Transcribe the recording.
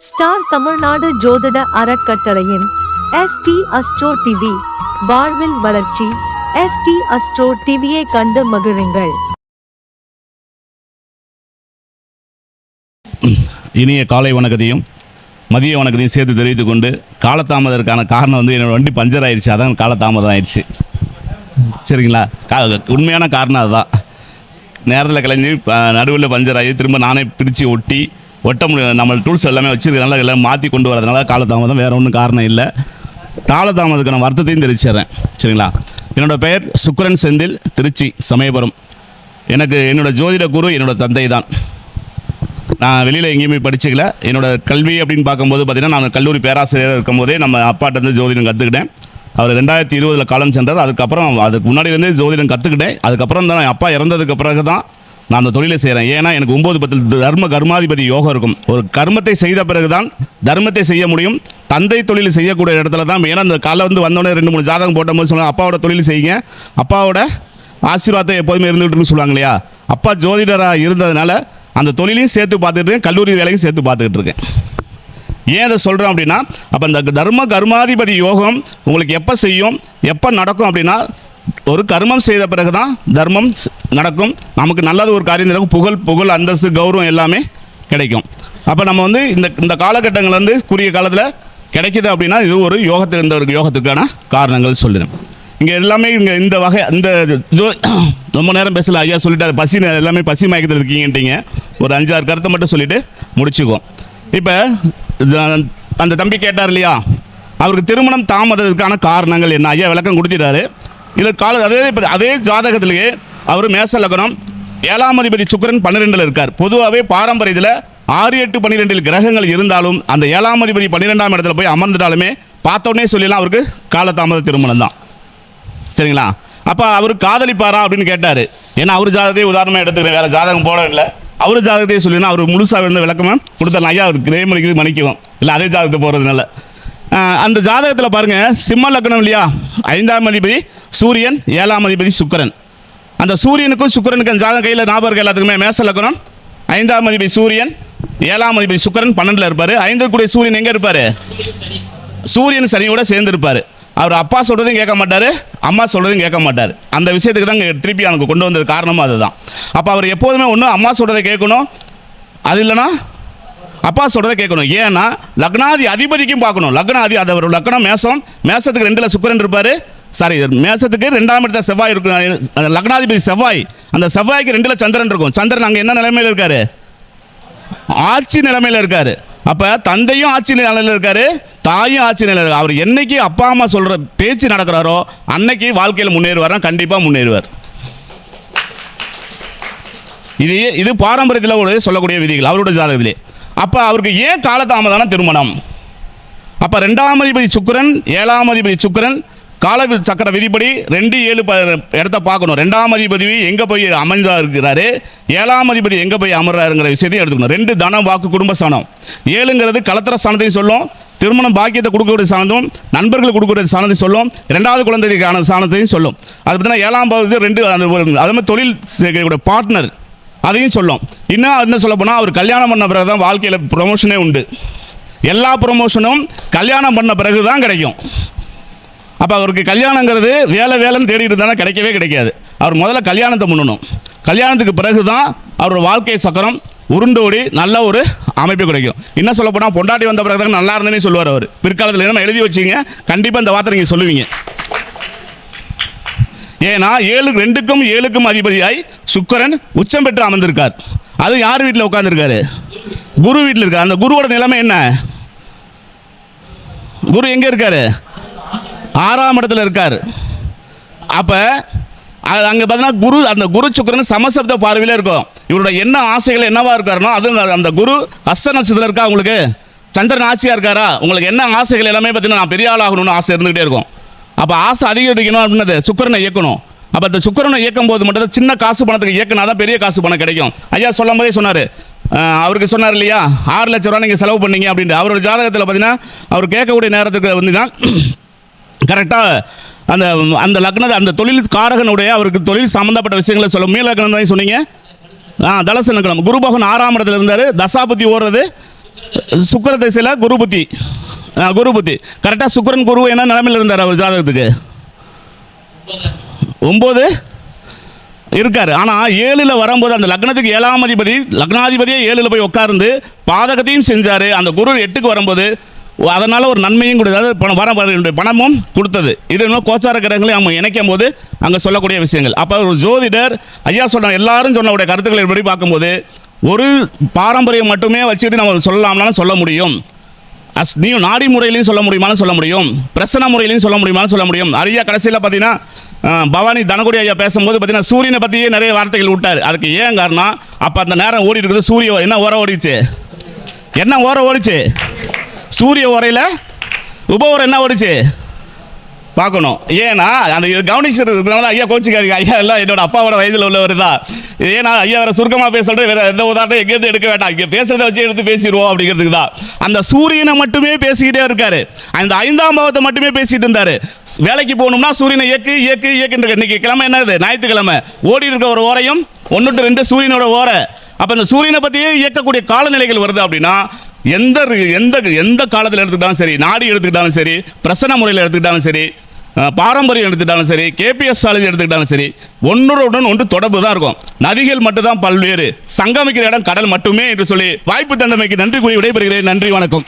Star Tamil Nadu ஜோதிட அறக்கட்டளையின் ST astro TV வாழ்வில் வளர்ச்சி. ST அஸ்ட்ரோ டிவியை கண்டு மகிழுங்கள். இனிய காலை வணக்கத்தையும் மதிய வணக்கத்தையும் சேர்த்து தெரிவித்துக் கொண்டு, காலதாமதத்திற்கான காரணம் வந்து என்னோட வண்டி பஞ்சர் ஆயிடுச்சு, அதான் காலதாமதம் ஆயிடுச்சு. சரிங்களா? உண்மையான காரணம் அதுதான். நேரத்தில் கிளஞ்சி நடுவில் பஞ்சர் ஆகி திரும்ப நானே பிரித்து ஒட்ட முடியும். நம்ம டூல்ஸ் எல்லாமே வச்சுருக்கனால எல்லாம் மாற்றி கொண்டு வரதுனால காலதாமதம், வேறு ஒன்றும் காரணம் இல்லை. காலதாமதத்துக்கான வருத்தத்தையும் தெரிவிச்சிடுறேன். சரிங்களா? என்னோடய பெயர் சுக்கிரன் செந்தில், திருச்சி சமயபுரம். எனக்கு என்னோடய ஜோதிட குரு என்னோடய தந்தை தான். நான் வெளியில் எங்கேயுமே படிச்சுக்கல. என்னோடய கல்வி அப்படின்னு பார்க்கும்போது பார்த்திங்கன்னா, நான் கல்லூரி பேராசிரியர் இருக்கும்போதே நம்ம அப்பாட்டேருந்து ஜோதிடம் கற்றுக்கிட்டேன். அவர் 2020 காலம் சென்றார். அதுக்கப்புறம் அதுக்கு முன்னாடியிலேருந்தே ஜோதிடம் கற்றுக்கிட்டேன். அதுக்கப்புறம் தான் என் அப்பா இறந்ததுக்கு பிறகு தான் நான் அந்த தொழிலை செய்கிறேன். ஏன்னா எனக்கு 9-10 கர்மாதிபதி யோகம் இருக்கும். ஒரு கர்மத்தை செய்த பிறகு தான் தர்மத்தை செய்ய முடியும். தந்தை தொழில் செய்யக்கூடிய இடத்துல தான். ஏன்னா அந்த காலை வந்தோடனே 2-3 ஜாதகம் போட்டபோது சொன்னாங்க, அப்பாவோட தொழில் செய்யுங்க, அப்பாவோட ஆசீர்வாதத்தை எப்போதுமே இருந்துகிட்டு சொல்லுவாங்க இல்லையா. அப்பா ஜோதிடராக இருந்ததுனால அந்த தொழிலையும் சேர்த்து பார்த்துக்கிட்டு இருக்கேன், கல்லூரி வேலையும் சேர்த்து பார்த்துக்கிட்டு இருக்கேன். ஏன் அதை சொல்கிறோம் அப்படின்னா, அப்போ இந்த தர்ம கர்மாதிபதி யோகம் உங்களுக்கு எப்போ செய்யும், எப்போ நடக்கும் அப்படின்னா, ஒரு கர்மம் செய்த பிறகு தான் தர்மம் நடக்கும். நமக்கு நல்லது ஒரு காரியம் நடக்கும், புகழ் அந்தஸ்து கௌரவம் எல்லாமே கிடைக்கும். அப்போ நம்ம வந்து இந்த காலகட்டங்கள் வந்து குறுகிய காலத்தில் கிடைக்கிது அப்படின்னா, இது ஒரு யோகத்துக்கான காரணங்கள் சொல்லுறேன். இங்கே எல்லாமே இந்த வகை ரொம்ப நேரம் பேசல, ஐயா சொல்லிட்டு பசி எல்லாமே பசி மயக்கத்தில் இருக்கீங்கன்ட்டீங்க. ஒரு 5-6 கருத்தை மட்டும் சொல்லிவிட்டு முடிச்சுக்குவோம். இப்போ அந்த தம்பி கேட்டார் இல்லையா, அவருக்கு திருமணம் தாமதத்துக்கான காரணங்கள் என்ன, ஐயா விளக்கம் கொடுத்துட்டாரு. இதில் அதே ஜாதகத்திலேயே அவர் மேச லக்னம், 7ஆம் அதிபதி சுக்கிரன் 12ல் இருக்கார். பொதுவாகவே பாரம்பரியத்தில் 6, 8, 12 கிரகங்கள் இருந்தாலும் அந்த 7ஆம் அதிபதி 12ஆம் இடத்துல போய் அமர்ந்துட்டாலுமே பார்த்தோன்னே சொல்லிடலாம் அவருக்கு காலதாமத திருமணம் தான். சரிங்களா? அப்போ அவர் காதலிப்பாரா அப்படின்னு கேட்டார். ஏன்னா அவர் ஜாதகத்தையே உதாரணமாக எடுத்துக்கிறேன், வேறு ஜாதகம் போட இல்லை. அவர் ஜாதகத்தையே சொல்லினா அவர் முழுசாக இருந்த விளக்கமாக கொடுத்தலாம். ஐயா அவருக்கு மணிக்குவோம் இல்லை, அதே ஜாதகத்தை போகிறதுனால. அந்த ஜாதகத்தில் பாருங்கள், சிம்ம லக்னம் இல்லையா, 5ஆம் அதிபதி சூரியன், 7ஆம் அதிபதி சுக்கிரன். அந்த சூரியனுக்கும் சுக்கிரனுக்கும் ஜாதகம் கையில் ஞாபகம் எல்லாத்துக்குமே மேச லக்னம், 5ஆம் அதிபதி சூரியன், 7ஆம் அதிபதி சுக்கிரன் 12ல் இருப்பார். 5 கூடிய சூரியன் எங்கே இருப்பார்? சூரியன் சனியோட சேர்ந்து இருப்பார். அவர் அப்பா சொல்கிறதையும் கேட்க மாட்டார், அம்மா சொல்கிறதையும் கேட்க மாட்டார். அந்த விஷயத்துக்கு தான் திருப்பி எனக்கு கொண்டு வந்தது காரணமும் அதுதான். அப்போ அவர் எப்போதுமே ஒன்று அம்மா சொல்கிறத கேட்கணும், அது இல்லைனா அப்பா சொல்கிறத கேட்கணும். ஏன்னா லக்னாதி அதிபதிக்கும் பார்க்கணும். அது ஒரு லக்னம் மேசத்துக்கு 2ல் சுக்கிரன் இருப்பார். மேசத்துக்கு 2ஆம் இடத்துல செவ்வாய் இருக்கும். லக்னாதிபதி செவ்வாய், அந்த செவ்வாய்க்கு 2ல் சந்திரன் இருக்கும். சந்திரன் அங்கே என்ன நிலைமையில் இருக்கார்? ஆட்சி நிலைமையில் இருக்கார். அப்போ தந்தையும் ஆட்சி நிலையில் இருக்கார், தாயும் ஆட்சி நிலையில் இருக்கார். அவர் என்னைக்கு அப்பா அம்மா சொல்கிற பேச்சு நடக்கிறாரோ அன்னைக்கு வாழ்க்கையில் முன்னேறுவார், கண்டிப்பாக முன்னேறுவார். இது பாரம்பரியத்தில் சொல்லக்கூடிய விதிகள் அவருடைய ஜாதகத்திலே. அப்போ அவருக்கு ஏன் காலதாமதான திருமணம்? அப்போ 2ஆம் அதிபதி சுக்கிரன், 7ஆம் அதிபதி சுக்கிரன் கால சக்கர விதிப்படி 2-7 இடத்த பார்க்கணும். 2ஆம் அதிபதி எங்கே போய் அமைந்தா இருக்கிறாரு, 7ஆம் அதிபதி எங்கே போய் அமர்றாருங்கிற விஷயத்தையும் எடுத்துக்கணும். 2 தனம், வாக்கு, குடும்ப ஸ்தானம். 7ங்கிறது கலத்திர ஸ்தானத்தையும் சொல்லும், திருமணம் பாக்கியத்தை கொடுக்கக்கூடிய ஸ்தானத்தும், நண்பர்கள் கொடுக்கக்கூடிய ஸ்தானத்தையும் சொல்லும், 2வது குழந்தைக்கான ஸ்தானத்தையும் சொல்லும். அது பார்த்தீங்கன்னா 7ஆம் பாவத்து 2 அதே மாதிரி தொழில் செய்யக்கூடிய பார்ட்னர் அதையும் சொல்லும். இன்னும் சொல்ல போனால் அவர் கல்யாணம் பண்ண பிறகு தான் வாழ்க்கையில் ப்ரொமோஷனே உண்டு. எல்லா ப்ரொமோஷனும் கல்யாணம் பண்ண பிறகு தான் கிடைக்கும். அப்போ அவருக்கு கல்யாணங்கிறது வேலைன்னு தேடிட்டு இருந்தாலும் கிடைக்கவே கிடைக்காது. அவர் முதல்ல கல்யாணத்தை பண்ணணும். கல்யாணத்துக்கு பிறகு தான் அவரோட வாழ்க்கை சக்கரம் உருண்டோடி நல்ல ஒரு அமைப்பு கிடைக்கும். இன்னும் சொல்ல போனால் பொண்டாட்டி வந்த பிறகு தான் நல்லா இருந்தேன்னு சொல்லுவார் அவர். பிற்காலத்தில் என்ன எழுதி வச்சிங்க, கண்டிப்பாக இந்த வார்த்தை நீங்கள் சொல்லுவீங்க. ஏன்னா 2க்கும் 7க்கும் அதிபதியாய் சுக்கிரன் உச்சம் பெற்று அமர்ந்திருக்கார். அது யார் வீட்டில் உட்காந்துருக்காரு? குரு வீட்டில் இருக்கார். அந்த குருவோட நிலைமை என்ன? குரு எங்கே இருக்காரு? 6ஆம் இடத்துல இருக்கார். அப்போ அங்கே பார்த்தீங்கன்னா அந்த குரு சுக்கிரன் சமசப்த பார்வையில் இருக்கும். இவரோட என்ன ஆசைகள் என்னவா இருக்காருனோ அது அந்த குரு அஸ்த நட்சத்திரத்தில் இருக்கா. உங்களுக்கு சந்திரன் ஆட்சியாக இருக்காரா, உங்களுக்கு என்ன ஆசைகள் எல்லாமே பார்த்தீங்கன்னா நான் பெரிய ஆள் ஆகணும்னு ஆசை இருந்துகிட்டே இருக்கும். அப்போ ஆசை அதிகரிக்கணும் அப்படின்னது சுக்கிரனை இயக்கணும். அப்போ அந்த சுக்கிரனை இயக்கும் போது மட்டும் சின்ன காசு பணத்துக்கு இயக்கினா தான் பெரிய காசு பணம் கிடைக்கும். ஐயா சொல்லும் போதே சொன்னார், அவருக்கு சொன்னார் இல்லையா, 6 லட்ச ரூபா நீங்கள் செலவு பண்ணீங்க அப்படின்ட்டு. அவரோட ஜாதகத்தில் பார்த்தீங்கன்னா அவர் கேட்கக்கூடிய நேரத்துக்கு வந்துன்னா கரெக்டாக அந்த லக்னத்தை அந்த தொழில் காரகனுடைய அவருக்கு தொழில் சம்மந்தப்பட்ட விஷயங்களை சொல்ல மீன லக்னம் தான் சொன்னீங்க. தலச லக்னம். குரு பகவான் 6ஆம் இடத்துல இருந்தார். தசாபதி ஓடுறது சுக்கிர திசையில் குரு புத்தி. குரு புத்தி கரெக்டாக சுக்கிரன் குரு என்ன நிலைமையில் இருந்தார் அவர் ஜாதகத்துக்கு? 9 இருக்கார். ஆனால் 7ல் வரும்போது அந்த லக்னத்துக்கு 7ஆம் அதிபதி, லக்னாதிபதியே 7ல் போய் உட்கார்ந்து பாதகத்தையும் செஞ்சார். அந்த குரு 8க்கு வரும்போது அதனால் ஒரு நன்மையும் கொடுத்தது, பணமும் கொடுத்தது. இது இன்னும் கோச்சார கிரகங்களையும் அவங்க இணைக்கும் போது அங்கே சொல்லக்கூடிய விஷயங்கள். அப்போ ஒரு ஜோதிடர் ஐயா சொன்ன எல்லாரும் சொன்னவுடைய கருத்துக்களை எப்படி பார்க்கும்போது ஒரு பாரம்பரியம் மட்டுமே வச்சுக்கிட்டு நம்ம சொல்லலாம்னாலும் சொல்ல முடியும். நீயும் நாடி முறையிலையும் சொல்ல முடியுமான்னு சொல்ல முடியும், பிரசன முறையிலையும் சொல்ல முடியுமான்னு சொல்ல முடியும். ஐயா கடைசியில் பார்த்தீங்கன்னா பவானி தனகுடி ஐயா பேசும்போது பார்த்தீங்கன்னா சூரியனை பற்றியே நிறைய வார்த்தைகள் விட்டார். அதுக்கு ஏன் காரணம், அப்போ அந்த நேரம் ஓடி இருக்குது சூரிய என்ன ஓர ஓடிச்சு, என்ன ஓர ஓடிச்சு, சூரிய ஓரையில் உப ஓரம் என்ன ஓடிச்சு பார்க்கணும். ஏன்னா அந்த கவனிச்சிருக்கிறதுனால ஐயா கோச்சிக்காதீங்க, ஐயா எல்லாம் என்னோட அப்பாவோட வயதில் உள்ளவர் தான். ஏன்னா ஐயா வேறு சுருக்கமாக பேசுறது, வேறு எந்த உதாரணம் எங்கேருந்து எடுக்க வேண்டாம், இங்கே பேசுறதை வச்சு எடுத்து பேசிடுவோம் அப்படிங்கிறதுக்கு தான். அந்த சூரியனை மட்டுமே பேசிக்கிட்டே இருக்காரு, அந்த 5ஆம் பாவத்தை மட்டுமே பேசிட்டு இருந்தார். வேலைக்கு போகணும்னா சூரியனை இயக்கு இயக்கு இயக்குன்ற. இன்னைக்கு கிழமை என்னது, ஞாயிற்றுக்கிழமை. ஓடி இருக்க ஒரு ஓரையும் 1 to 2 சூரியனோட ஓரை. அப்போ அந்த சூரியனை பற்றியே இயக்கக்கூடிய காலநிலைகள் வருது அப்படின்னா எந்த எந்த எந்த காலத்தில் எடுத்துக்கிட்டாலும் சரி, நாடி எடுத்துக்கிட்டாலும் சரி, பிரசன முறையில் எடுத்துக்கிட்டாலும் சரி, பாரம்பரியம் எடுத்துக்கிட்டாலும் சரி, கேபிஎஸ்ட்ராலஜி எடுத்துக்கிட்டாலும் சரி, ஒன்று தொடர்பு தான் இருக்கும். நதிகள் மட்டும்தான் பல்வேறு, சங்கமிக்கிற இடம் கடல் மட்டுமே என்று சொல்லி வாய்ப்பு தந்தமைக்கு நன்றி கூறி விடைபெறுகிறேன். நன்றி, வணக்கம்.